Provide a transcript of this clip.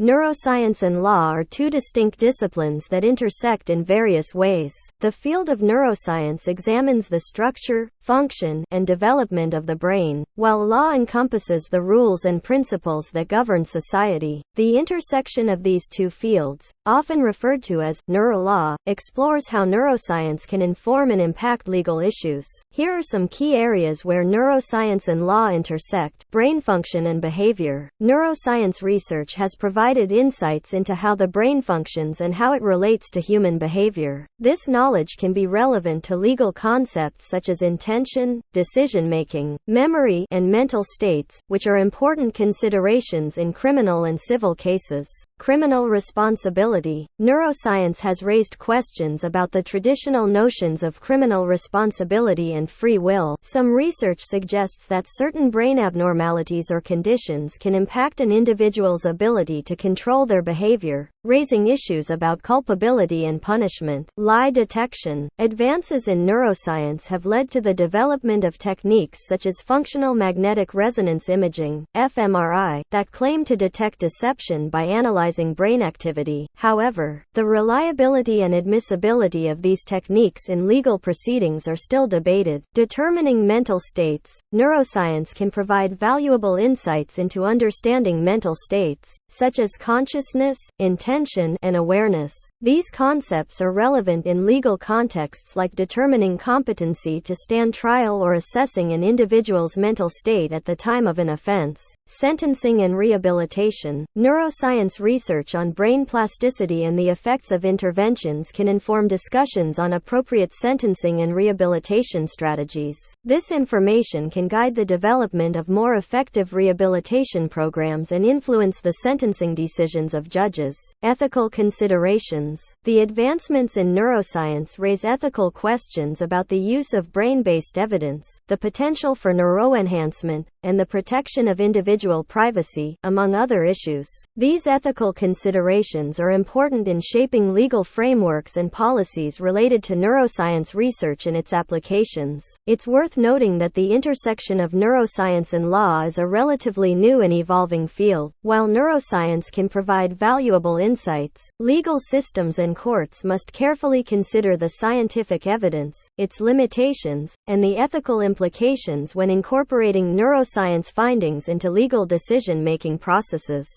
Neuroscience and law are two distinct disciplines that intersect in various ways. The field of neuroscience examines the structure, function, and development of the brain, while law encompasses the rules and principles that govern society. The intersection of these two fields, often referred to as neurolaw, explores how neuroscience can inform and impact legal issues. Here are some key areas where neuroscience and law intersect: brain function and behavior. Neuroscience research has provided insights into how the brain functions and how it relates to human behavior. This knowledge can be relevant to legal concepts such as intention, decision-making, memory, and mental states, which are important considerations in criminal and civil cases. Criminal responsibility. Neuroscience has raised questions about the traditional notions of criminal responsibility and free will. Some research suggests that certain brain abnormalities or conditions can impact an individual's ability to control their behavior, raising issues about culpability and punishment. Lie detection. Advances in neuroscience have led to the development of techniques such as functional magnetic resonance imaging, fMRI, that claim to detect deception by analyzing brain activity. However, the reliability and admissibility of these techniques in legal proceedings are still debated. Determining mental states. Neuroscience can provide valuable insights into understanding mental states, such as consciousness, intention, and awareness. These concepts are relevant in legal contexts like determining competency to stand trial or assessing an individual's mental state at the time of an offense. Sentencing and rehabilitation. Neuroscience research on brain plasticity and the effects of interventions can inform discussions on appropriate sentencing and rehabilitation strategies. This information can guide the development of more effective rehabilitation programs and influence the sentencing decisions of judges. Ethical considerations. The advancements in neuroscience raise ethical questions about the use of brain-based evidence, the potential for neuroenhancement, and the protection of individual privacy, among other issues. These ethical considerations are important in shaping legal frameworks and policies related to neuroscience research and its applications. It's worth noting that the intersection of neuroscience and law is a relatively new and evolving field. While neuroscience can provide valuable insights, legal systems and courts must carefully consider the scientific evidence, its limitations, and the ethical implications when incorporating neuroscience findings into legal decision-making processes.